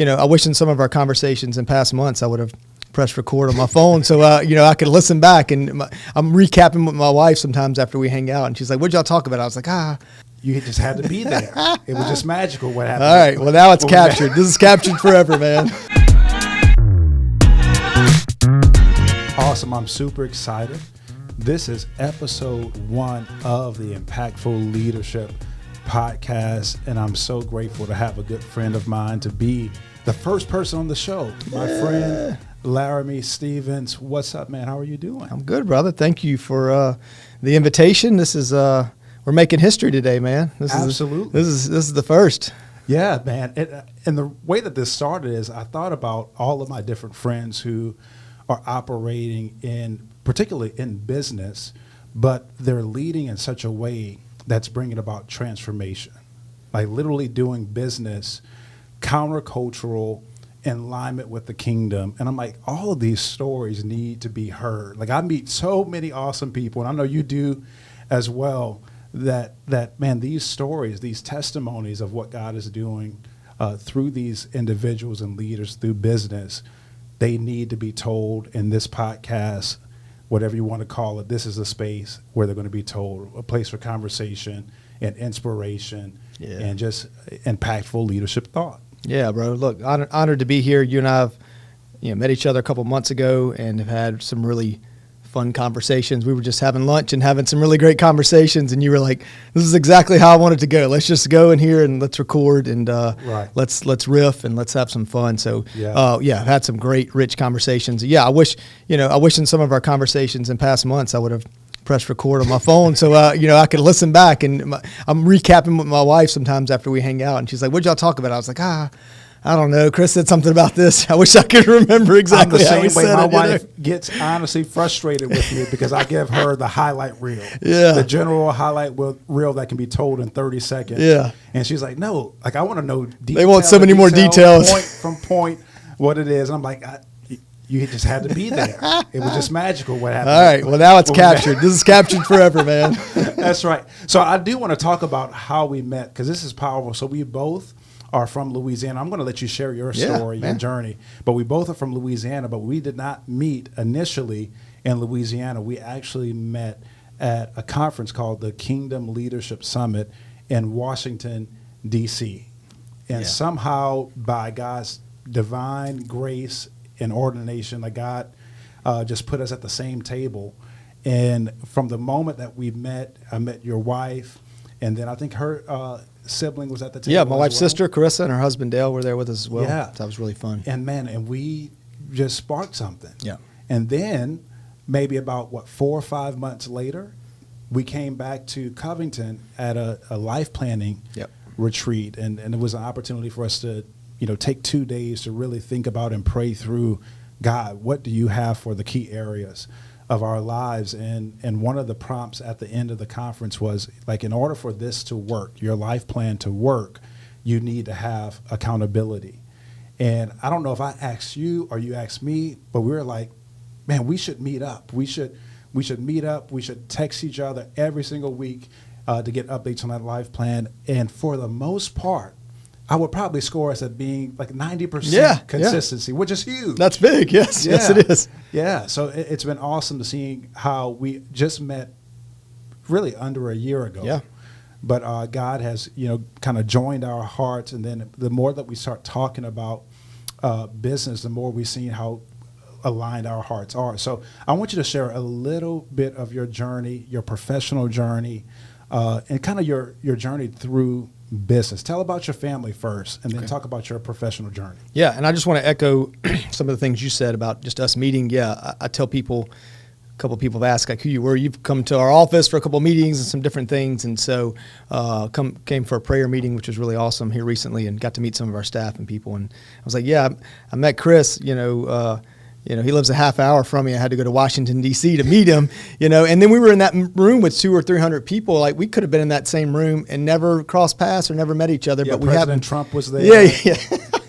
I wish in some of our conversations in past months I would have press record on my phone so I could listen back, and I'm recapping with my wife sometimes after we hang out, and she's like, what'd y'all talk about? I was like, you just had to be there. It was just magical what happened. All right, well, now it's captured. This is captured forever, man. Awesome. I'm super excited. This is episode 1 of the Impactful Leadership podcast, and I'm so grateful to have a good friend of mine to be the first person on the show. My friend Laramie Stevens. What's up, man? How are you doing? I'm good, brother. Thank you for the invitation. This is we're making history today, man. Absolutely. This is the first. Yeah, man. And the way that this started is I thought about all of my different friends who are operating particularly in business, but they're leading in such a way that's bringing about transformation, like literally doing business countercultural, in alignment with the kingdom. And I'm like, all of these stories need to be heard. Like, I meet so many awesome people, and I know you do as well, that man, these stories, these testimonies of what God is doing through these individuals and leaders through business, they need to be told in this podcast, whatever you want to call it. This is a space where they're going to be told, a place for conversation and inspiration and just impactful leadership thought. Yeah, bro. Look, honored to be here. You and I have met each other a couple months ago and have had some really fun conversations. We were just having lunch and having some really great conversations, and you were like, this is exactly how I wanted to go. Let's just go in here and let's record and let's riff and let's have some fun. So I've had some great, rich conversations. Yeah, I wish in some of our conversations in past months I would have press record on my phone so I could listen back, and I'm recapping with my wife sometimes after we hang out, and she's like, what'd y'all talk about? I was like, I don't know. Chris said something about this. I wish I could remember exactly how we said it. My wife gets honestly frustrated with me because I give her the highlight reel, the general highlight reel that can be told in 30 seconds. Yeah, and she's like, no, like I want to know detail. They want so many more details, point from point, what it is. And I'm like, you just had to be there. It was just magical what happened. All right. Well, now it's captured. This is captured forever, man. That's right. So I do want to talk about how we met, because this is powerful. So we both are from Louisiana. I'm going to let you share your story, your journey. But we both are from Louisiana, but we did not meet initially in Louisiana. We actually met at a conference called the Kingdom Leadership Summit in Washington, D.C. And somehow by God's divine grace and ordination, like God just put us at the same table. And from the moment that we met, I met your wife, and then I think her sibling was at the table. Yeah, my wife's sister, Carissa, and her husband, Dale, were there with us as well. Yeah. So that was really fun. And we just sparked something. Yeah. And then maybe about, 4 or 5 months later, we came back to Covington at a life planning retreat. And it was an opportunity for us to take 2 days to really think about and pray through, God, what do you have for the key areas of our lives? And one of the prompts at the end of the conference was, like, in order for this to work, your life plan to work, you need to have accountability. And I don't know if I asked you or you asked me, but we were like, man, we should meet up. We should meet up. We should text each other every single week to get updates on that life plan. And for the most part, I would probably score us at being like 90% consistency, which is huge. That's big. Yes, yes, it is. Yeah. So it's been awesome to see how we just met really under a year ago. Yeah. But God has, kind of joined our hearts. And then the more that we start talking about business, the more we've seen how aligned our hearts are. So I want you to share a little bit of your journey, your professional journey, and kind of your journey through business. Tell about your family first, and then talk about your professional journey. Yeah, and I just want to echo some of the things you said about just us meeting. Yeah, I tell people, a couple of people have asked, like, who you were. You've come to our office for a couple of meetings and some different things, and so came for a prayer meeting, which was really awesome here recently, and got to meet some of our staff and people. And I was like, yeah, I met Chris, he lives a half hour from me. I had to go to Washington, D.C. to meet him, and then we were in that room with 200 or 300 people. Like, we could have been in that same room and never crossed paths or never met each other. Yeah, but President Trump was there. Yeah.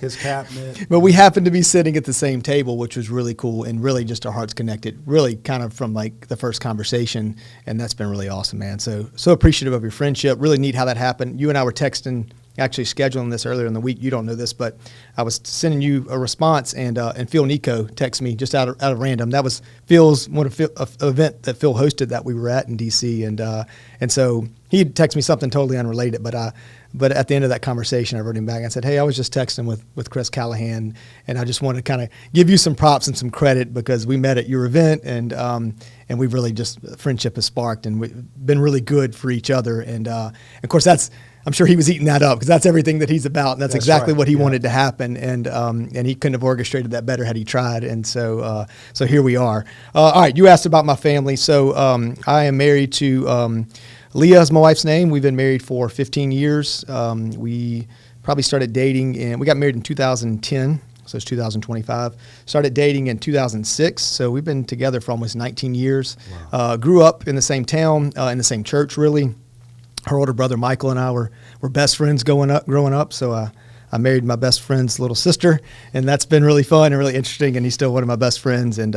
His cabinet. But we happened to be sitting at the same table, which was really cool, and really just our hearts connected, really kind of from like the first conversation. And that's been really awesome, man. So appreciative of your friendship. Really neat how that happened. You and I were texting actually scheduling this earlier in the week. You don't know this, but I was sending you a response, and Phil Nico texted me just out of random. That was Phil's one of event that Phil hosted that we were at in DC, and so he texted me something totally unrelated, but at the end of that conversation, I wrote him back. I said, hey, I was just texting with Chris Callahan, and I just want to kind of give you some props and some credit because we met at your event, and we've really just, friendship has sparked, and we've been really good for each other. And of course, I'm sure he was eating that up because that's everything that he's about, and that's exactly right. What he wanted to happen. And he couldn't have orchestrated that better had he tried. And so here we are. All right, you asked about my family. So I am married to Leah is my wife's name. We've been married for 15 years. We probably started dating, and we got married in 2010, so it's 2025. Started dating in 2006, so we've been together for almost 19 years. Wow. Grew up in the same town, in the same church, really. Her older brother Michael and I were best friends growing up. So I married my best friend's little sister, and that's been really fun and really interesting. And he's still one of my best friends. And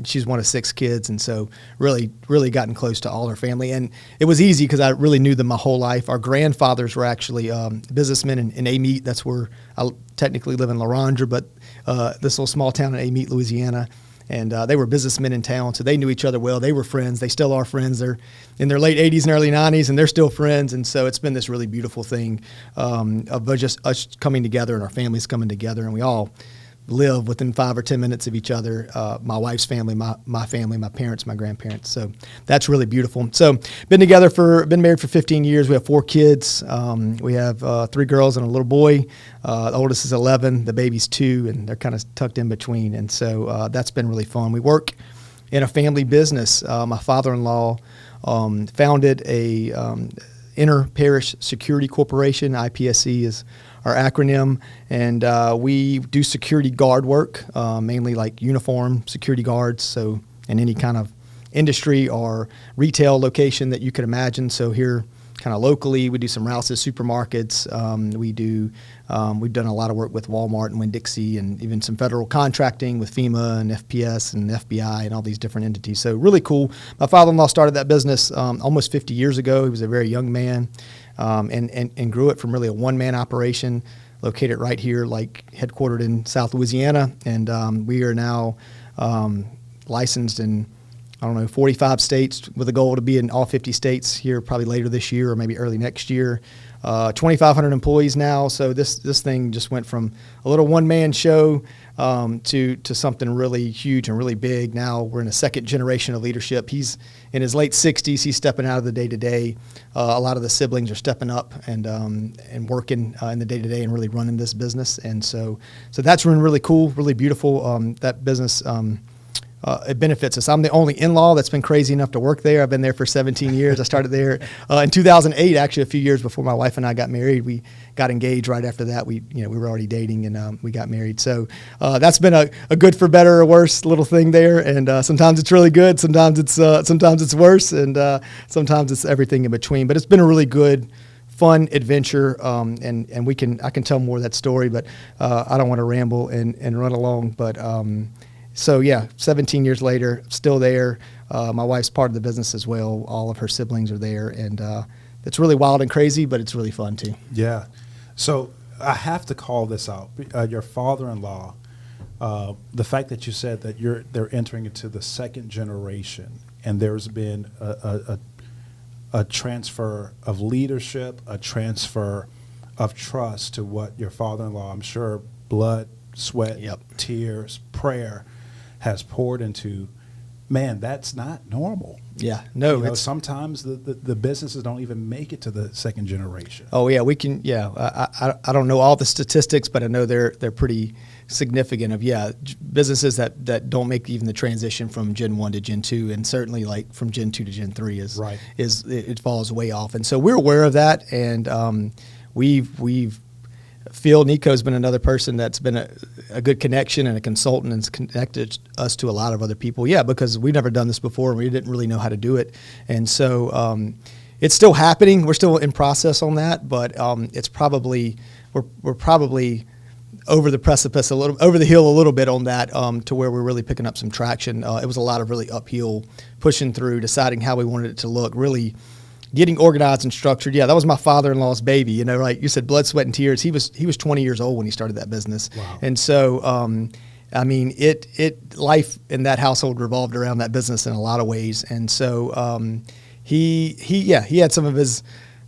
she's one of 6 kids, and so really gotten close to all her family. And it was easy because I really knew them my whole life. Our grandfathers were actually businessmen in Amite. That's where I technically live in La Rondre, but this little small town in Amite, Louisiana. And they were businessmen in town, so they knew each other well. They were friends. They still are friends. They're in their late 80s and early 90s, and they're still friends. And so it's been this really beautiful thing of just us coming together and our families coming together. And we all live within 5 or 10 minutes of each other. My wife's family, my family, my parents, my grandparents. So that's really beautiful. So been married for 15 years. We have 4 kids. We have 3 girls and a little boy. The oldest is 11. The baby's 2, and they're kind of tucked in between. And so that's been really fun. We work in a family business. My father-in-law founded a Parish Security Corporation. IPSC is our acronym, and we do security guard work, mainly like uniform security guards, so in any kind of industry or retail location that you could imagine. So here, kind of locally, we do some Rouse's supermarkets. We've done a lot of work with Walmart and Winn-Dixie, and even some federal contracting with FEMA and FPS and FBI and all these different entities. So really cool. My father-in-law started that business almost 50 years ago. He was a very young man. And grew it from really a one-man operation located right here, like headquartered in South Louisiana. And we are now licensed in, 45 states with a goal to be in all 50 states here probably later this year or maybe early next year. 2,500 employees now. So this thing just went from a little one-man show to something really huge and really big. Now we're in a second generation of leadership. He's in his late 60s. He's stepping out of the day-to-day. A lot of the siblings are stepping up and working in the day-to-day and really running this business. And so that's been really cool, really beautiful. That business it benefits us. I'm the only in-law that's been crazy enough to work there. I've been there for 17 years. I started there in 2008, actually a few years before my wife and I got married. We got engaged right after that. We were already dating, and we got married. So that's been a good for better or worse little thing there. And sometimes it's really good. Sometimes it's worse, and sometimes it's everything in between. But it's been a really good, fun adventure, and I can tell more of that story, but I don't want to ramble and run along. But so yeah, 17 years later, still there. My wife's part of the business as well. All of her siblings are there, and it's really wild and crazy, but it's really fun too. Yeah. So I have to call this out. Your father-in-law, the fact that you said that they're entering into the second generation, and there's been a transfer of leadership, a transfer of trust to what your father-in-law, I'm sure, blood, sweat, tears, prayer, has poured into. Man, that's not normal. Yeah, no. Sometimes the businesses don't even make it to the second generation. Oh yeah, we can. Yeah, I don't know all the statistics, but I know they're pretty significant. Businesses that don't make even the transition from Gen 1 to Gen 2, and certainly like from Gen 2 to Gen 3 it falls way off. And so we're aware of that, and we've Phil Nico's been another person that's been a good connection and a consultant, and has connected us to a lot of other people. Yeah, because we've never done this before, and we didn't really know how to do it. And so it's still happening. We're still in process on that, but it's probably we're probably over the precipice over the hill a little bit on that, to where we're really picking up some traction. It was a lot of really uphill pushing through, deciding how we wanted it to look, really getting organized and structured. Yeah, that was my father-in-law's baby. You know, like you said, blood, sweat, and tears. He was 20 years old when he started that business. Wow. And so, I mean, life in that household revolved around that business in a lot of ways. And so, he had some of his,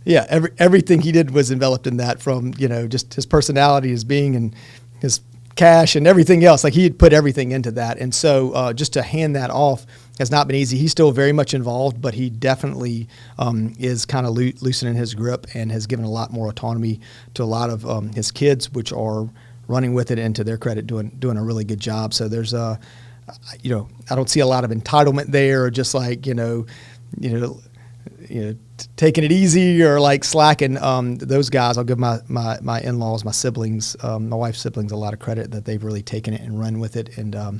everything he did was enveloped in that, from, you know, just his personality, his being, and his cash and everything else. Like, he had put everything into that. And so, just to hand that off has not been easy. He's still very much involved, but he definitely is kind of loosening his grip and has given a lot more autonomy to a lot of his kids, which are running with it, and to their credit, doing a really good job. So there's I don't see a lot of entitlement there, or just like, taking it easy or like slacking. Those guys, I'll give my in-laws, my siblings, my wife's siblings, a lot of credit that they've really taken it and run with it, and I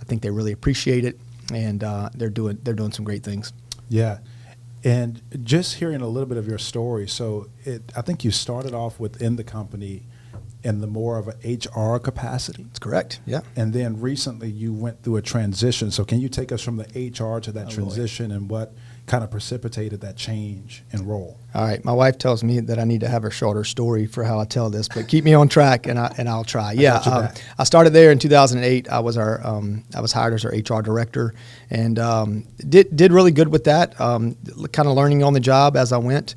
think they really appreciate it. And they're doing some great things. Yeah, and just hearing a little bit of your story. So I think you started off within the company in the more of an HR capacity. That's correct. Yeah. And then recently you went through a transition. So can you take us from the HR to that transition, and what kind of precipitated that change in role? All right. My wife tells me that I need to have a shorter story for how I tell this, but keep me on track, and I'll try. I started there in 2008. I was hired as our HR director, and did really good with that. Kind of learning on the job as I went.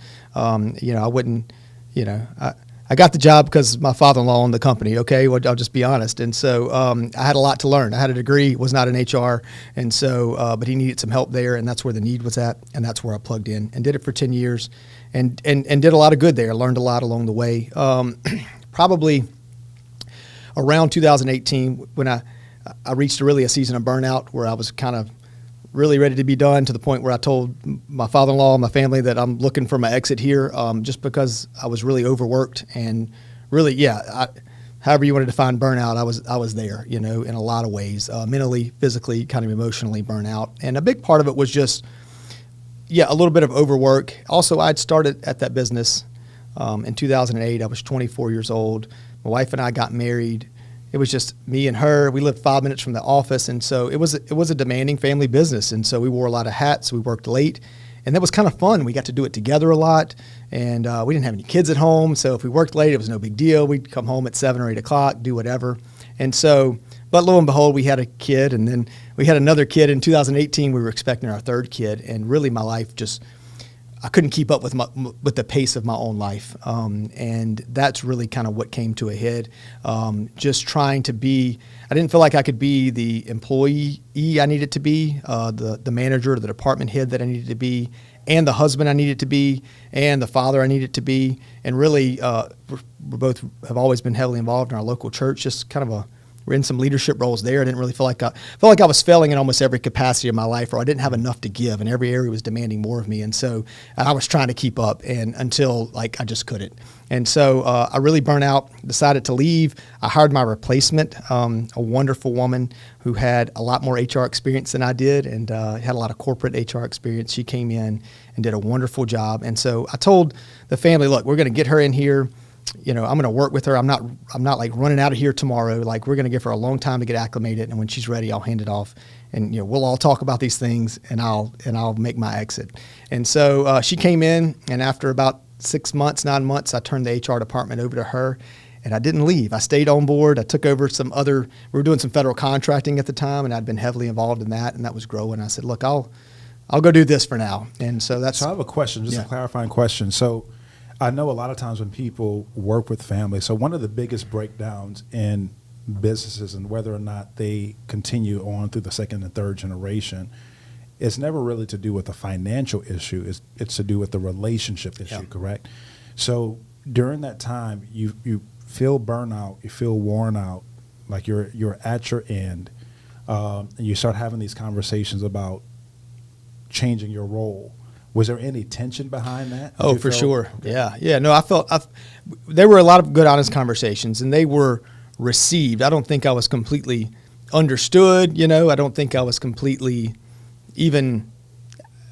I got the job because my father-in-law owned the company. Okay, well, I'll just be honest. And so I had a lot to learn. I had a degree, was not in HR, and so but he needed some help there, and that's where the need was at, and that's where I plugged in and did it for 10 years, and did a lot of good there. Learned a lot along the way. Probably around 2018, when I reached a season of burnout, where I was kind of really ready to be done, to the point where I told my father-in-law and my family that I'm looking for my exit here, just because I was really overworked, and really, however you want to define burnout, I was there, in a lot of ways, mentally, physically, kind of emotionally burnout. And a big part of it was just, a little bit of overwork. Also, I'd started at that business in 2008. I was 24 years old. My wife and I got married. It was just me and her. We lived 5 minutes from the office, and so it was a demanding family business. And so we wore a lot of hats. We worked late, and that was kind of fun. We got to do it together a lot, and we didn't have any kids at home. So if we worked late, it was no big deal. We'd come home at 7 or 8 o'clock, do whatever. And so, but lo and behold, we had a kid, and then we had another kid in 2018. We were expecting our third kid, and really my life just, I couldn't keep up with the pace of my own life, and that's really kind of what came to a head. Just trying to be, I didn't feel like I could be the employee I needed to be, the manager, the department head that I needed to be, and the husband I needed to be, and the father I needed to be. And really, we both have always been heavily involved in our local church. Just kind of we're in some leadership roles there. I didn't really feel like I was failing in almost every capacity of my life, or I didn't have enough to give, and every area was demanding more of me. And so I was trying to keep up, and until I just couldn't. And so I really burned out, decided to leave. I hired my replacement, a wonderful woman who had a lot more HR experience than I did, and had a lot of corporate HR experience. She came in and did a wonderful job. And so I told the family, look, we're going to get her in here. I'm going to work with her. I'm not like running out of here tomorrow. Like, we're going to give her a long time to get acclimated, and when she's ready, I'll hand it off, and we'll all talk about these things, and I'll make my exit. And so she came in, and after about 9 months, I turned the HR department over to her, and I didn't leave. I stayed on board. I took over we were doing some federal contracting at the time, and I'd been heavily involved in that, and that was growing. I said, look, I'll go do this for now. And so that's. So I have a question, just a clarifying question. So I know a lot of times when people work with families, so one of the biggest breakdowns in businesses and whether or not they continue on through the second and third generation, it's never really to do with a financial issue. It's to do with the relationship issue, correct? So during that time, you feel burnout, you feel worn out, like you're at your end, and you start having these conversations about changing your role. Was there any tension behind that? Oh, for sure. Okay. Yeah. No, there were a lot of good, honest conversations, and they were received. I don't think I was completely understood. I don't think I was completely even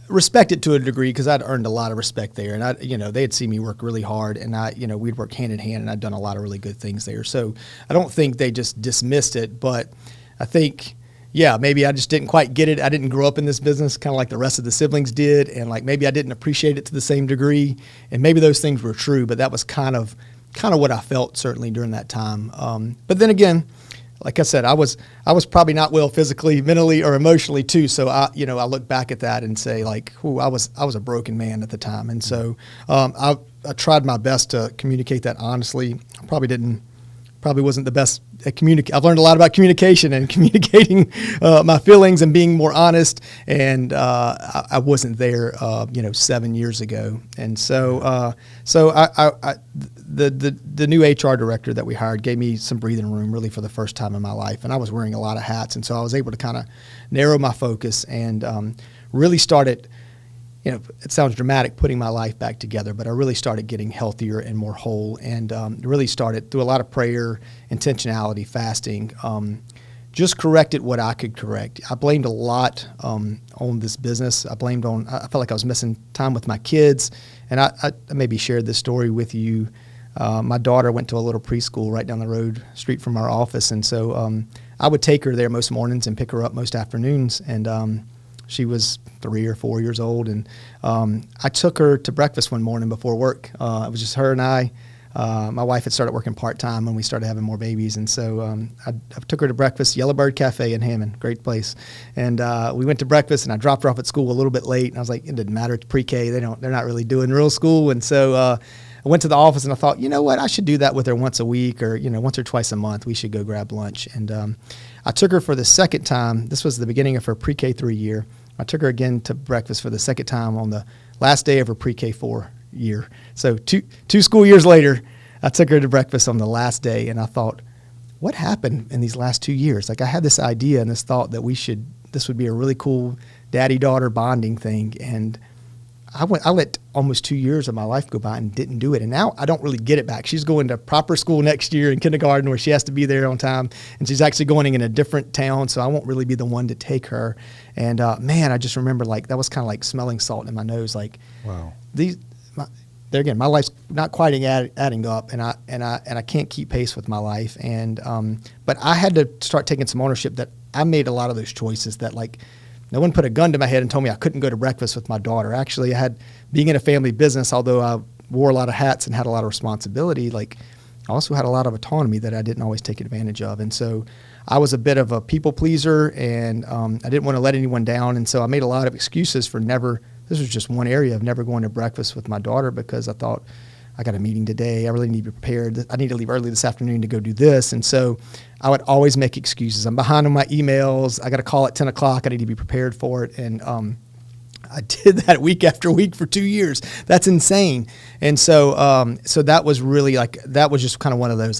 respected to a degree, because I'd earned a lot of respect there, and they had seen me work really hard, and we'd worked hand in hand, and I'd done a lot of really good things there. So I don't think they just dismissed it, but I think yeah, maybe I just didn't quite get it. I didn't grow up in this business kind of like the rest of the siblings did. And like maybe I didn't appreciate it to the same degree. And maybe those things were true, but that was kind of what I felt certainly during that time. But then again, like I said, I was probably not well physically, mentally, or emotionally too. So I look back at that and say like, ooh, I was a broken man at the time. And so I tried my best to communicate that honestly. I probably wasn't the best at communicate. I've learned a lot about communication and communicating my feelings and being more honest. And I wasn't there, 7 years ago. And so the new HR director that we hired gave me some breathing room really for the first time in my life. And I was wearing a lot of hats. And so I was able to kind of narrow my focus and really started, it sounds dramatic putting my life back together, but I really started getting healthier and more whole and really started through a lot of prayer, intentionality, fasting, just corrected what I could correct. I blamed a lot on this business. I felt like I was missing time with my kids. And I maybe shared this story with you. My daughter went to a little preschool right down the street from our office. And so I would take her there most mornings and pick her up most afternoons. And she was 3 or 4 years old. And I took her to breakfast one morning before work. It was just her and I. My wife had started working part-time when we started having more babies. And so I took her to breakfast, Yellowbird Cafe in Hammond, great place. And we went to breakfast and I dropped her off at school a little bit late. And I was like, it didn't matter, it's pre-K, they're not really doing real school. And so I went to the office and I thought, you know what, I should do that with her once a week or, once or twice a month. We should go grab lunch. And I took her for the second time. This was the beginning of her pre-K 3 year. I took her again to breakfast for the second time on the last day of her pre-K 4 year. So two school years later, I took her to breakfast on the last day, and I thought, what happened in these last 2 years? Like I had this idea and this thought that this would be a really cool daddy-daughter bonding thing, and I let almost 2 years of my life go by and didn't do it. And now I don't really get it back. She's going to proper school next year in kindergarten where she has to be there on time. And she's actually going in a different town. So I won't really be the one to take her. And man, I just remember like, that was kind of like smelling salt in my nose. Like, wow, my life's not quite adding up and I can't keep pace with my life. And, but I had to start taking some ownership that I made a lot of those choices that like, no one put a gun to my head and told me I couldn't go to breakfast with my daughter. Actually, being in a family business, although I wore a lot of hats and had a lot of responsibility, like I also had a lot of autonomy that I didn't always take advantage of. And so I was a bit of a people pleaser and I didn't want to let anyone down. And so I made a lot of excuses for this was just one area of never going to breakfast with my daughter because I thought, I got a meeting today. I really need to be prepared. I need to leave early this afternoon to go do this. And so I would always make excuses. I'm behind on my emails. I got a call at 10 o'clock. I need to be prepared for it. And I did that week after week for 2 years. That's insane. And so so that was really that was just kind of one of those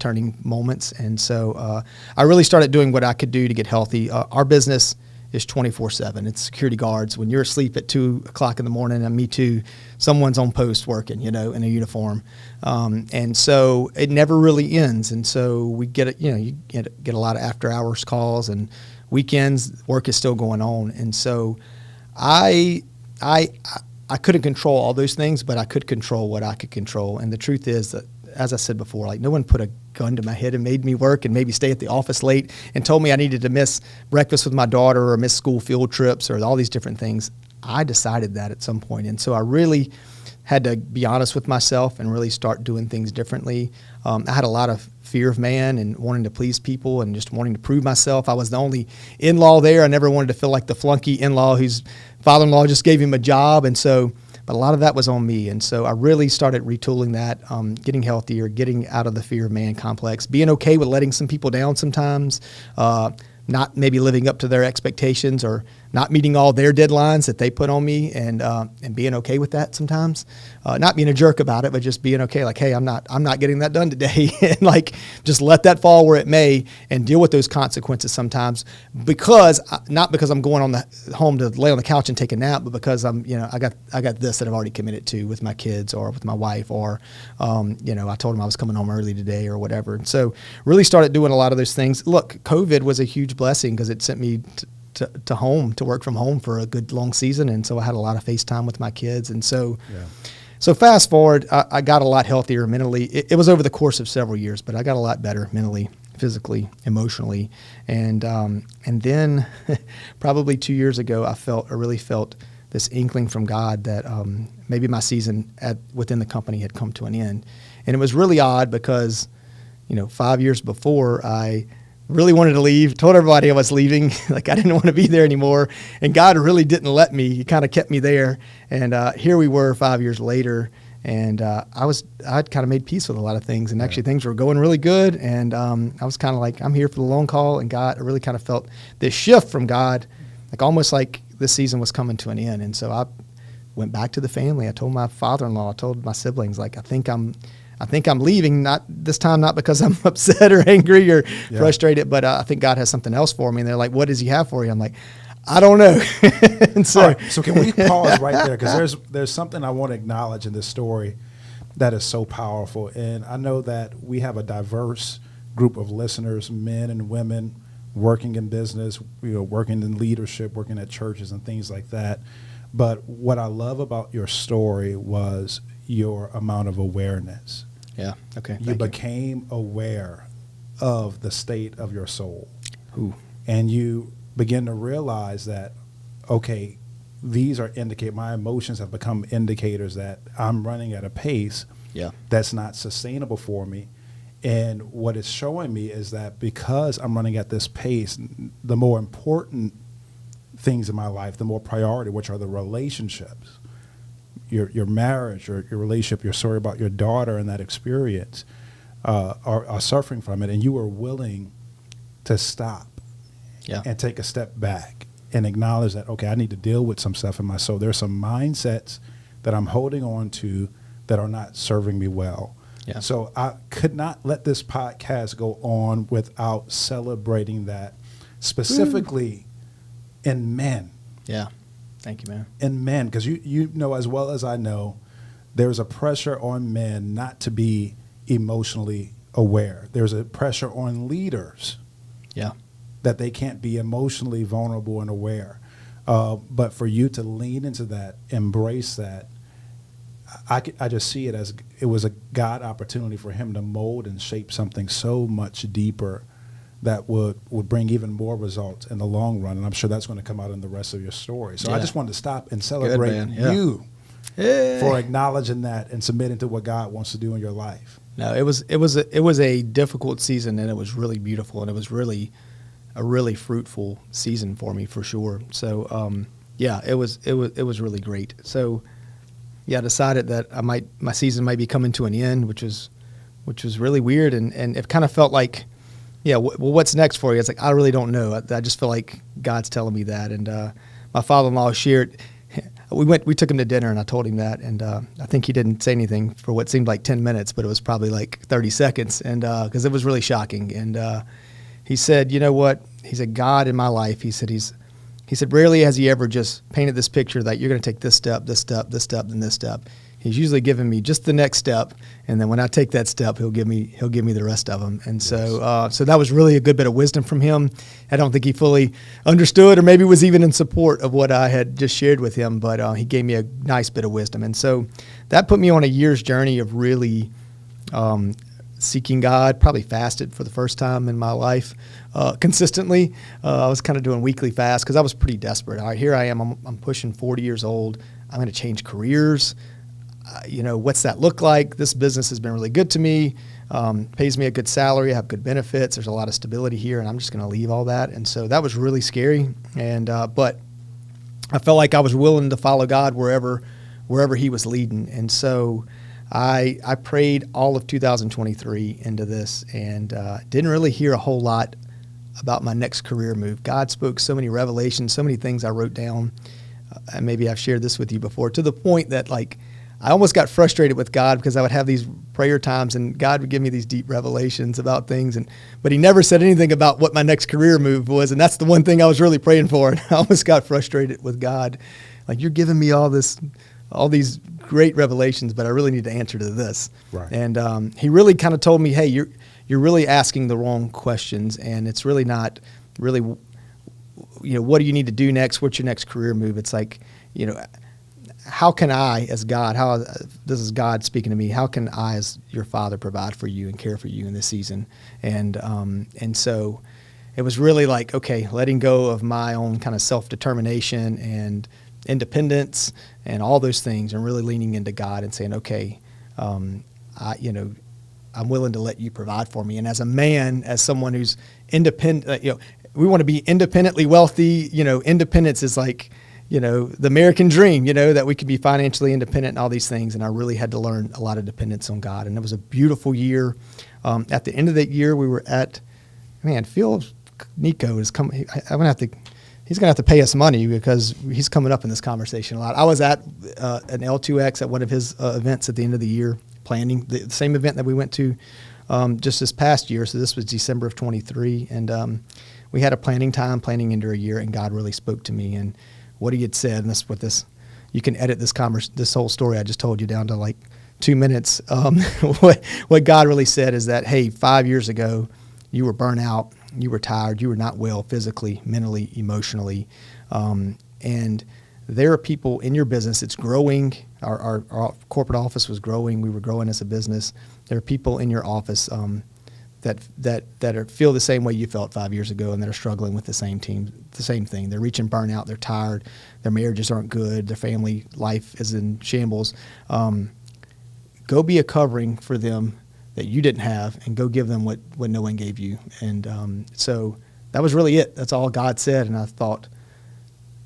turning moments. And so I really started doing what I could do to get healthy. Our business is 24/7. It's security guards. When you're asleep at 2 o'clock in the morning, and me too, someone's on post working, in a uniform. And so it never really ends. And so we get you get a lot of after hours calls and weekends. Work is still going on. And so I couldn't control all those things, but I could control what I could control. And the truth is that, as I said before, no one put a gun to my head and made me work and maybe stay at the office late and told me I needed to miss breakfast with my daughter or miss school field trips or all these different things. I decided that at some point. And so I really had to be honest with myself and really start doing things differently. I had a lot of fear of man and wanting to please people and just wanting to prove myself. I was the only in-law there. I never wanted to feel like the flunky in-law whose father-in-law just gave him a job. And so but a lot of that was on me. And so I really started retooling that, getting healthier, getting out of the fear of man complex, being okay with letting some people down sometimes, not maybe living up to their expectations or not meeting all their deadlines that they put on me and being okay with that sometimes. Not being a jerk about it, but just being okay, hey, I'm not getting that done today. And just let that fall where it may and deal with those consequences sometimes not because I'm going home to lay on the couch and take a nap, but because I got this that I've already committed to with my kids or with my wife or, I told them I was coming home early today or whatever. And so really started doing a lot of those things. Look, COVID was a huge blessing because it sent me to work from home for a good long season. And so I had a lot of FaceTime with my kids. And so, So fast forward, I got a lot healthier mentally. It was over the course of several years, but I got a lot better mentally, physically, emotionally. And then probably 2 years ago, I really felt this inkling from God that maybe my season within the company had come to an end. And it was really odd because, 5 years before, I really wanted to leave, told everybody I was leaving, like I didn't want to be there anymore. And God really didn't let me. He kind of kept me there. And here we were 5 years later. And I'd kind of made peace with a lot of things. And actually things were going really good. And I was kind of like, I'm here for the long call. And God, I really kind of felt this shift from God, like almost like this season was coming to an end. And so I went back to the family. I told my father-in-law, I told my siblings, like, I think I'm leaving, not this time, not because I'm upset or angry or frustrated, but I think God has something else for me. And they're like, what does he have for you? I'm like, I don't know. And so, all right, so can we pause right there? Because there's something I want to acknowledge in this story that is so powerful. And I know that we have a diverse group of listeners, men and women, working in business, working in leadership, working at churches and things like that. But what I love about your story was your amount of awareness. Yeah. Okay. You became aware of the state of your soul. Ooh. And you begin to realize that, okay, these are my emotions have become indicators that I'm running at a pace that's not sustainable for me. And what it's showing me is that because I'm running at this pace, the more important things in my life, the more priority, which are the relationships, your marriage, or your relationship, your story about your daughter and that experience, are suffering from it. And you are willing to stop and take a step back and acknowledge that, okay, I need to deal with some stuff in my soul. There's some mindsets that I'm holding on to that are not serving me well. Yeah. So I could not let this podcast go on without celebrating that, specifically in men. Yeah. Thank you, man. In men, because you know as well as I know, there's a pressure on men not to be emotionally aware. There's a pressure on leaders that they can't be emotionally vulnerable and aware. But for you to lean into that, embrace that, I just see it as it was a God opportunity for him to mold and shape something so much deeper that would bring even more results in the long run. And I'm sure that's going to come out in the rest of your story. So I just wanted to stop and celebrate you for acknowledging that and submitting to what God wants to do in your life. No, it was a difficult season, and it was really beautiful, and it was really a really fruitful season for me, for sure. So it was really great. So I decided that my season might be coming to an end, which was really weird, and it kind of felt like, well, what's next for you? It's like, I really don't know. I just feel like God's telling me that. And my father-in-law shared, we took him to dinner, and I told him that, and I think he didn't say anything for what seemed like 10 minutes, but it was probably like 30 seconds, and because it was really shocking. And he said, you know what? He said, God in my life, he said, rarely has he ever just painted this picture that you're going to take this step, this step, this step, and this step. He's usually giving me just the next step, and then when I take that step, he'll give me the rest of them. And so that was really a good bit of wisdom from him. I don't think he fully understood, or maybe was even in support of what I had just shared with him, but he gave me a nice bit of wisdom. And so that put me on a year's journey of really seeking God. Probably fasted for the first time in my life consistently. I was kind of doing weekly fasts because I was pretty desperate. All right, here I am. I'm pushing 40 years old. I'm going to change careers. What's that look like? This business has been really good to me, pays me a good salary, I have good benefits, there's a lot of stability here, and I'm just going to leave all that. And so that was really scary. And but I felt like I was willing to follow God wherever he was leading. And so I prayed all of 2023 into this, and didn't really hear a whole lot about my next career move. God spoke so many revelations, so many things I wrote down, and maybe I've shared this with you before, to the point that I almost got frustrated with God because I would have these prayer times and God would give me these deep revelations about things, but he never said anything about what my next career move was, and that's the one thing I was really praying for. And I almost got frustrated with God, like, you're giving me all these great revelations, but I really need to answer to this. Right. And he really kind of told me, hey, you're really asking the wrong questions, and it's really not really, what do you need to do next? What's your next career move? It's like, how can I, as God, this is God speaking to me, how can I, as your father, provide for you and care for you in this season? And so it was really like, okay, letting go of my own kind of self-determination and independence and all those things, and really leaning into God and saying, okay, I'm willing to let you provide for me. And as a man, as someone who's independent, we want to be independently wealthy. Independence is like, the American dream, that we could be financially independent and all these things. And I really had to learn a lot of dependence on God. And it was a beautiful year. At the end of that year, we were at, Phil Nico is coming. He's going to have to pay us money because he's coming up in this conversation a lot. I was at an L2X at one of his events at the end of the year, planning the same event that we went to just this past year. So this was December of 23. And we had a planning into a year, and God really spoke to me. And what he had said, and you can edit this whole story I just told you down to like 2 minutes. What God really said is that, hey, 5 years ago, you were burnt out, you were tired, you were not well physically, mentally, emotionally. And there are people in your business, it's growing. Our corporate office was growing. We were growing as a business. There are people in your office that feel the same way you felt 5 years ago, and that are struggling with the same thing. They're reaching burnout. They're tired. Their marriages aren't good. Their family life is in shambles. Go be a covering for them that you didn't have, and go give them what no one gave you. And so that was really it. That's all God said. And I thought,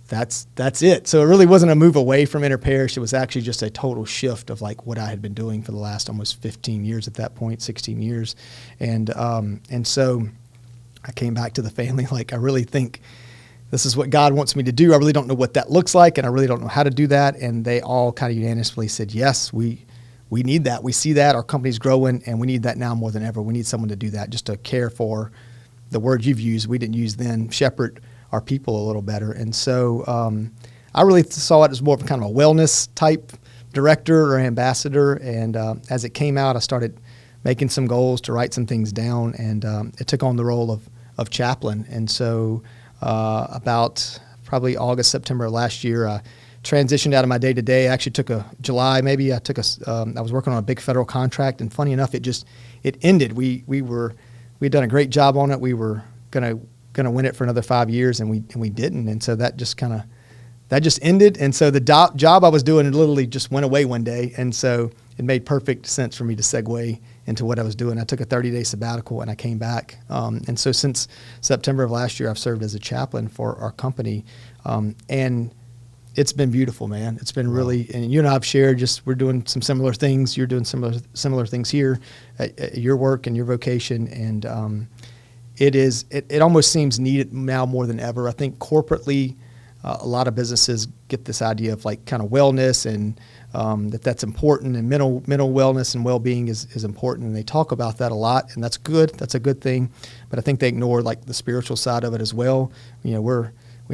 that's it. So it really wasn't a move away from Interparish. It was actually just a total shift of like what I had been doing for the last almost 15 years at that point, 16 years. And so I came back to the family like, I really think this is what God wants me to do. I really don't know what that looks like, and I really don't know how to do that. And they all kind of unanimously said, yes, we need that. We see that. Our company's growing, and we need that now more than ever. We need someone to do that, just to care for the word you've used. We didn't use then, shepherd our people a little better. And so I really saw it as more of a kind of a wellness type director or ambassador. And as it came out, I started making some goals to write some things down, and it took on the role of chaplain. And so about probably August, September of last year, I transitioned out of my day-to-day. I actually took I was working on a big federal contract, and funny enough, it ended. We'd done a great job on it. We were gonna win it for another 5 years, and we didn't. And so that just ended. And so the job I was doing literally just went away one day. And so it made perfect sense for me to segue into what I was doing. I took a 30-day sabbatical, and I came back. And so since September of last year, I've served as a chaplain for our company. And it's been beautiful, man. It's been really, and you and I have shared, we're doing some similar things. You're doing similar things here at your work and your vocation. And it almost seems needed now more than ever. I think corporately, a lot of businesses get this idea of like kind of wellness, and that's important, and mental wellness and well-being is important, and they talk about that a lot, and that's good. That's a good thing, but I think they ignore like the spiritual side of it as well. We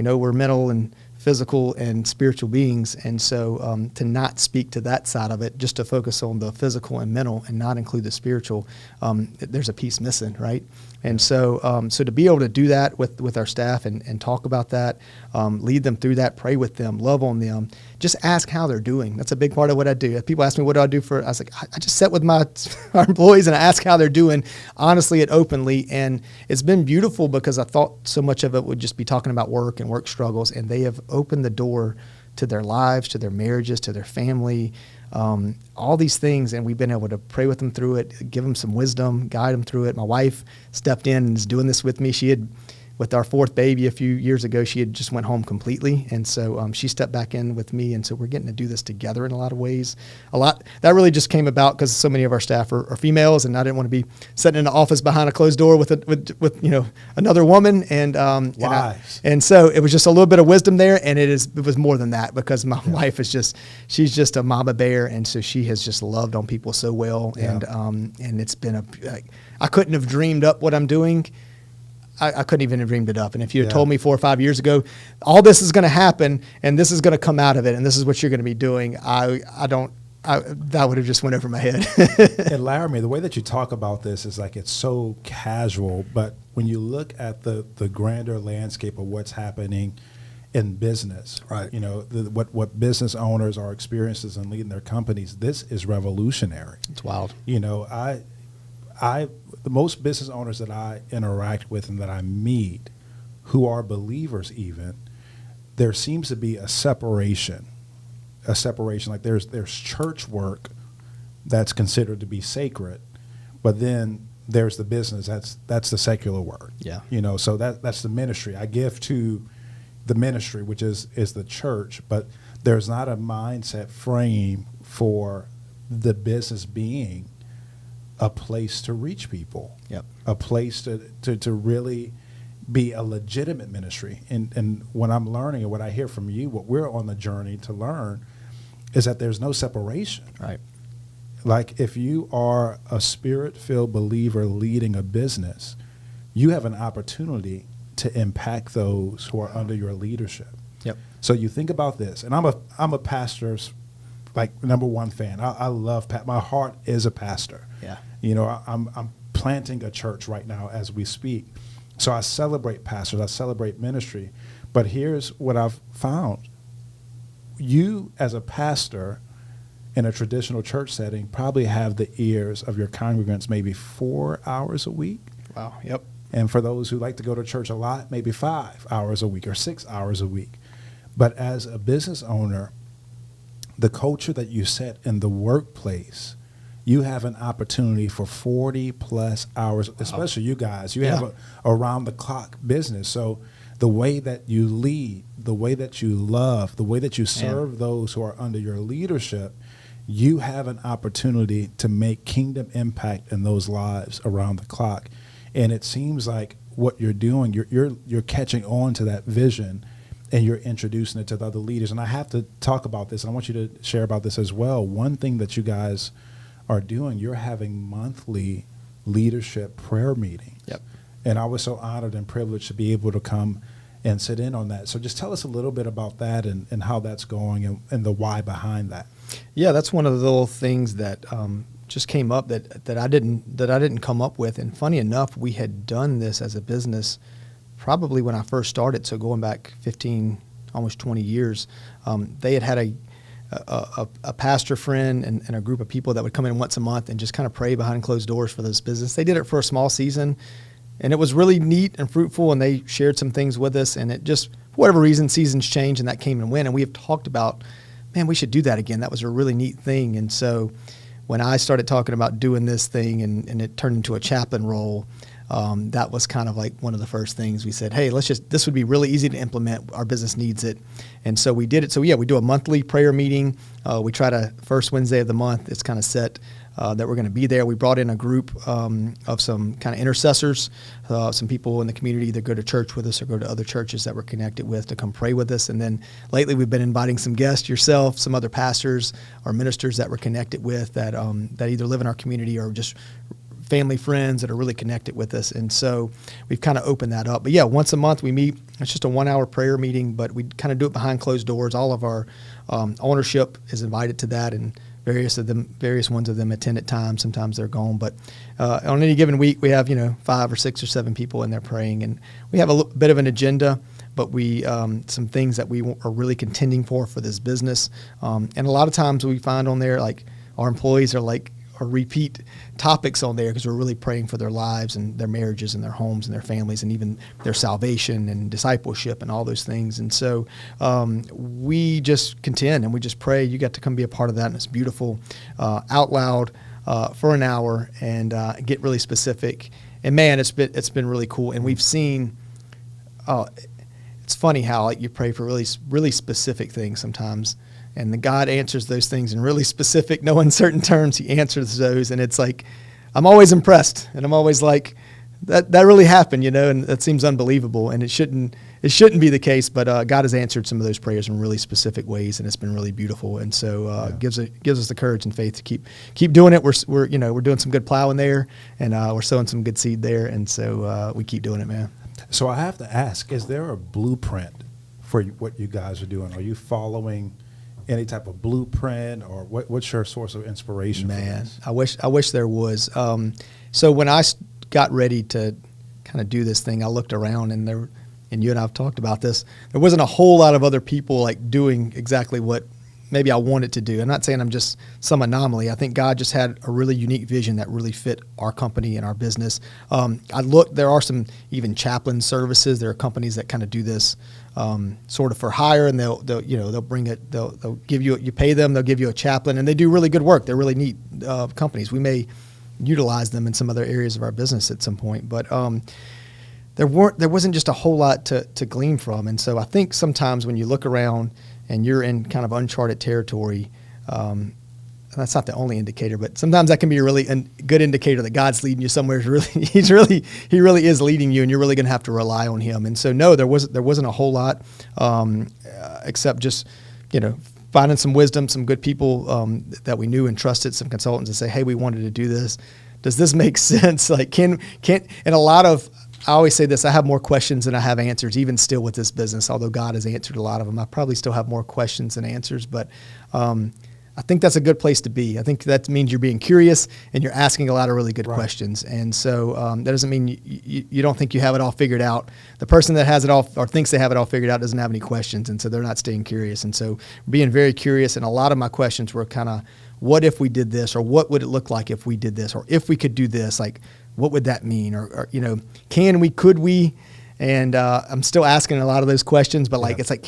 know we're mental and physical and spiritual beings, and so to not speak to that side of it, just to focus on the physical and mental and not include the spiritual, there's a piece missing, right? And so to be able to do that with our staff and talk about that, lead them through that, pray with them, love on them, just ask how they're doing. That's a big part of what I do. People ask me, what do I do I was like, I just sit with our employees and I ask how they're doing, honestly and openly. And it's been beautiful because I thought so much of it would just be talking about work and work struggles, and they have opened the door to their lives, to their marriages, to their family, all these things, and we've been able to pray with them through it, give them some wisdom, guide them through it. My wife stepped in and is doing this with me. She had, with our fourth baby a few years ago, she had just went home completely, and so she stepped back in with me, and so we're getting to do this together in a lot of ways. That really just came about because so many of our staff are females, and I didn't want to be sitting in the office behind a closed door with another woman, and so it was just a little bit of wisdom there, and it was more than that, because my wife she's just a mama bear, and so she has just loved on people so well, and it's been I couldn't have dreamed up what I'm doing. I couldn't even have dreamed it up. And if you had told me 4 or 5 years ago, all this is going to happen and this is going to come out of it and this is what you're going to be doing, that would have just went over my head. And Laramie, the way that you talk about this is like it's so casual, but when you look at the grander landscape of what's happening in business. Right. You know, what business owners are experiencing and leading their companies, this is revolutionary. It's wild. You know, the most business owners that I interact with and that I meet who are believers even, there seems to be a separation. Like there's church work that's considered to be sacred, but then there's the business, that's the secular work. Yeah. You know, so that's the ministry. I give to the ministry, which is the church, but there's not a mindset frame for the business being a place to reach people. Yep. A place to really be a legitimate ministry. And what I'm learning and what I hear from you, what we're on the journey to learn, is that there's no separation. Right. Like if you are a spirit-filled believer leading a business, you have an opportunity to impact those who are under your leadership. Yep. So you think about this, and I'm a pastor's like number one fan. I love my heart is a pastor. Yeah. You know, I'm planting a church right now as we speak. So I celebrate pastors, I celebrate ministry. But here's what I've found. You as a pastor in a traditional church setting probably have the ears of your congregants maybe 4 hours a week. Wow. Yep. And for those who like to go to church a lot, maybe 5 hours a week or 6 hours a week. But as a business owner, the culture that you set in the workplace, you have an opportunity for 40 plus hours, especially you guys. You have a around the clock business. So the way that you lead, the way that you love, the way that you serve those who are under your leadership, you have an opportunity to make kingdom impact in those lives around the clock. And it seems like what you're doing, you're catching on to that vision and you're introducing it to the other leaders. And I have to talk about this, and I want you to share about this as well. One thing that you guys are doing, you're having monthly leadership prayer meetings. Yep. And I was so honored and privileged to be able to come and sit in on that. So just tell us a little bit about that and how that's going and the why behind that. Yeah, that's one of the little things that just came up that I didn't come up with. And funny enough, we had done this as a business probably when I first started. So going back 15, almost 20 years, they had a pastor friend and a group of people that would come in once a month and just kind of pray behind closed doors for this business. They did it for a small season, and it was really neat and fruitful, and they shared some things with us, and it just, for whatever reason, seasons changed, and that came and went, and we have talked about, man, we should do that again. That was a really neat thing. And so when I started talking about doing this thing and it turned into a chaplain role, that was kind of like one of the first things we said, hey, this would be really easy to implement. Our business needs it. And so we did it. So yeah, we do a monthly prayer meeting. We try to, first Wednesday of the month, it's kind of set that we're going to be there. We brought in a group of some kind of intercessors, some people in the community that go to church with us or go to other churches that we're connected with to come pray with us. And then lately we've been inviting some guests, yourself, some other pastors or ministers that we're connected with that either live in our community or just family friends that are really connected with us. And so we've kind of opened that up. But yeah, once a month we meet. It's just a 1 hour prayer meeting, but we kind of do it behind closed doors. All of our ownership is invited to that, and various ones of them attend at times. Sometimes they're gone, but on any given week we have 5 or 6 or 7 people in there praying, and we have a bit of an agenda, but we some things that we are really contending for this business. And a lot of times we find on there, like, our employees are repeat topics on there because we're really praying for their lives and their marriages and their homes and their families and even their salvation and discipleship and all those things. And so we just contend and we just pray. You got to come be a part of that, and it's beautiful, out loud for an hour, and get really specific. And man, it's been really cool. And we've seen, it's funny how you pray for really, really specific things sometimes. And the God answers those things in really specific, no uncertain terms. He answers those, and it's like, I'm always impressed, and I'm always like, that really happened, and that seems unbelievable, and it shouldn't be the case. But God has answered some of those prayers in really specific ways, and it's been really beautiful. And so gives us the courage and faith to keep doing it. We're doing some good plowing there, and we're sowing some good seed there, and so we keep doing it, man. So I have to ask: is there a blueprint for what you guys are doing? Are you following any type of blueprint, or what's your source of inspiration? Man, I wish there was. So when I got ready to kind of do this thing, I looked around, and there and you and I have talked about this, there wasn't a whole lot of other people like doing exactly what maybe I wanted to do. I'm not saying I'm just some anomaly. I think God just had a really unique vision that really fit our company and our business. There are some even chaplain services. There are companies that kind of do this sort of for hire, and they'll bring it, they'll give you pay them, they'll give you a chaplain, and they do really good work. They're really neat companies. We may utilize them in some other areas of our business at some point, but there wasn't just a whole lot to glean from. And so I think sometimes when you look around and you're in kind of uncharted territory, that's not the only indicator, but sometimes that can be a really good indicator that God's leading you somewhere. He really is leading you, and you're really going to have to rely on Him. And so, no, there wasn't a whole lot except just, finding some wisdom, some good people that we knew and trusted, some consultants, and say, hey, we wanted to do this. Does this make sense? Like, and a lot of, I always say this, I have more questions than I have answers, even still with this business. Although God has answered a lot of them, I probably still have more questions than answers. But I think that's a good place to be. I think that means you're being curious and you're asking a lot of really good questions. And so that doesn't mean you don't think you have it all figured out. The person that has it all or thinks they have it all figured out doesn't have any questions, and so they're not staying curious. And so being very curious, and a lot of my questions were kind of, what if we did this, or what would it look like if we did this, or if we could do this, like, what would that mean? Or could we? And I'm still asking a lot of those questions, but it's like,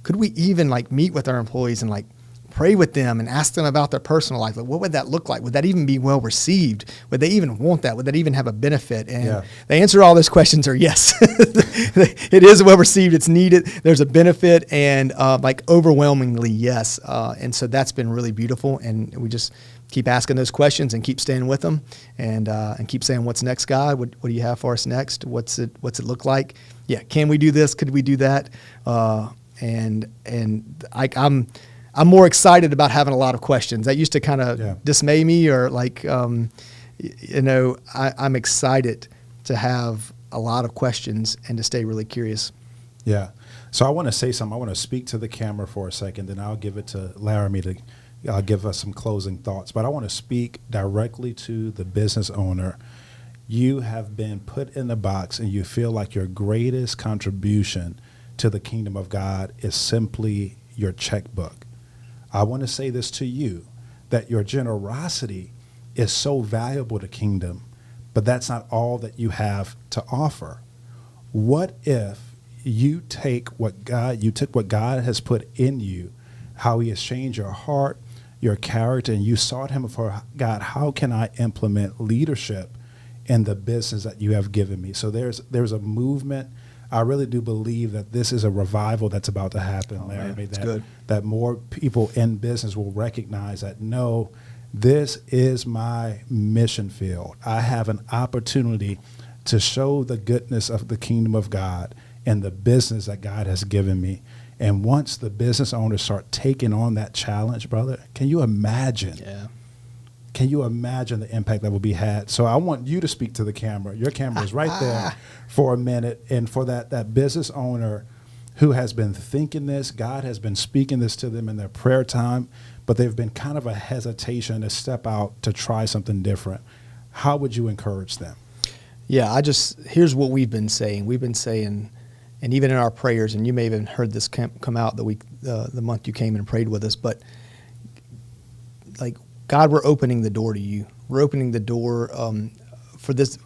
could we even like meet with our employees and like pray with them and ask them about their personal life? Like, what would that look like? Would that even be well received? Would they even want that? Would that even have a benefit? And the answer to all those questions are yes. It is well received. It's needed. There's a benefit, and overwhelmingly yes. And so that's been really beautiful. And we just keep asking those questions and keep staying with them, and keep saying, what's next, God? What do you have for us next? What's it look like? Yeah. Can we do this? Could we do that? I'm more excited about having a lot of questions. That used to kind of dismay me, or I'm excited to have a lot of questions and to stay really curious. Yeah. So I want to say something. I want to speak to the camera for a second, then I'll give it to Laramie to give us some closing thoughts. But I want to speak directly to the business owner. You have been put in the box, and you feel like your greatest contribution to the kingdom of God is simply your checkbook. I want to say this to you, that your generosity is so valuable to kingdom, but that's not all that you have to offer. What if you took what God has put in you, how He has changed your heart, your character, and you sought Him for, God, how can I implement leadership in the business that you have given me? So there's a movement. I really do believe that this is a revival that's about to happen, Laramie. That more people in business will recognize that, no, this is my mission field. I have an opportunity to show the goodness of the kingdom of God in the business that God has given me. And once the business owners start taking on that challenge, brother, can you imagine? Yeah. Can you imagine the impact that will be had? So I want you to speak to the camera. Your camera is right there for a minute. And for that business owner who has been thinking this, God has been speaking this to them in their prayer time, but they've been kind of a hesitation to step out to try something different. How would you encourage them? Yeah, here's what we've been saying. We've been saying, and even in our prayers, and you may have even heard this come out the month you came and prayed with us, but God, we're opening the door to you. We're opening the door for this.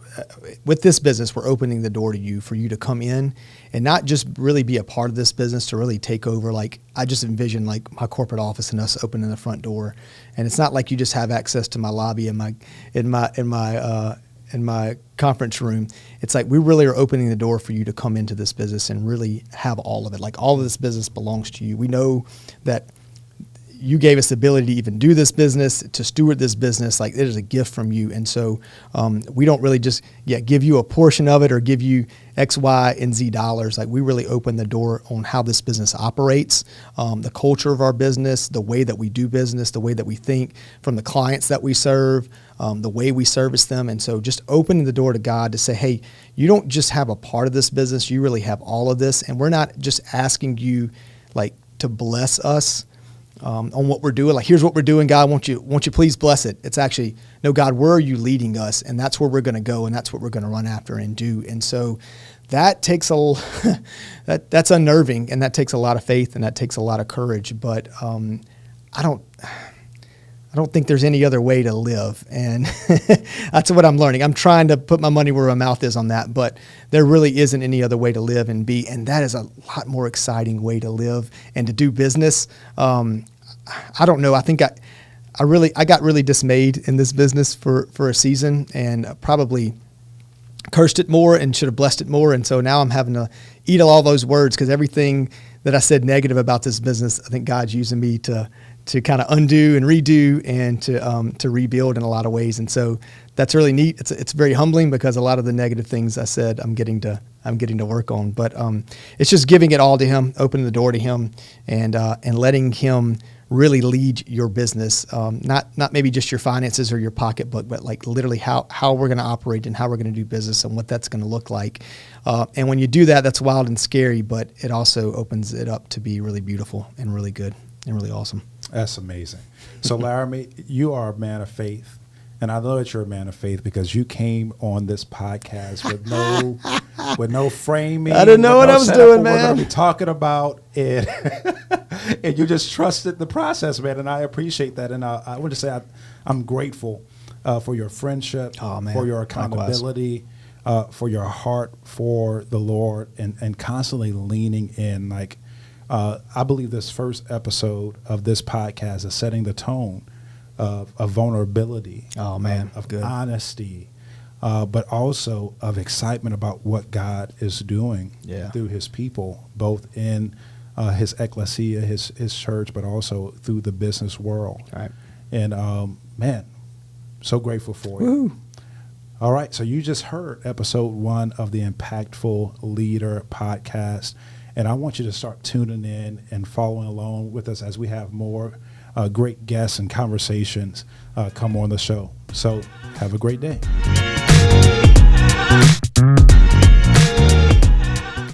With this business, we're opening the door to you, for you to come in and not just really be a part of this business, to really take over. I just envision my corporate office and us opening the front door, and it's not like you just have access to my lobby and my conference room. It's like we really are opening the door for you to come into this business and really have all of it. Like, all of this business belongs to you. We know that you gave us the ability to even do this business, to steward this business. Like, it is a gift from you. And so we don't really just give you a portion of it or give you X, Y, and Z dollars. Like, we really open the door on how this business operates, the culture of our business, the way that we do business, the way that we think, from the clients that we serve, the way we service them. And so just opening the door to God to say, hey, you don't just have a part of this business, you really have all of this. And we're not just asking you to bless us on what we're doing. Like, here's what we're doing, God, won't you please bless it? It's actually, no, God, where are you leading us? And that's where we're going to go, and that's what we're going to run after and do. And so that takes that's unnerving, and that takes a lot of faith, and that takes a lot of courage. But I don't think there's any other way to live, and that's what I'm learning. I'm trying to put my money where my mouth is on that, but there really isn't any other way to live and be, and that is a lot more exciting way to live and to do business. I don't know. I think I got really dismayed in this business for a season, and probably cursed it more and should have blessed it more. And so now I'm having to eat all those words, because everything that I said negative about this business, I think God's using me to kind of undo and redo and to rebuild in a lot of ways. And so that's really neat. It's very humbling, because a lot of the negative things I said, I'm getting to work on. But it's just giving it all to Him, opening the door to Him, and letting Him really lead your business. Not maybe just your finances or your pocketbook, but like literally how we're going to operate and how we're going to do business and what that's going to look like. And when you do that, that's wild and scary, but it also opens it up to be really beautiful and really good and really awesome. That's amazing. So, Laramie, you are a man of faith, and I know that you're a man of faith because you came on this podcast with no framing. I didn't know what I was doing, man. We're going to be talking about it, and you just trusted the process, man. And I appreciate that. And I want to say I'm grateful for your friendship, for your accountability, for your heart for the Lord, and constantly leaning in, like. I believe this first episode of this podcast is setting the tone of vulnerability, of good honesty, but also of excitement about what God is doing through His people, both in His ecclesia, His church, but also through the business world. Right. And man, so grateful for you. Woo. All right, so you just heard episode 1 of the Impactful Leader podcast. And I want you to start tuning in and following along with us as we have more great guests and conversations come on the show. So have a great day.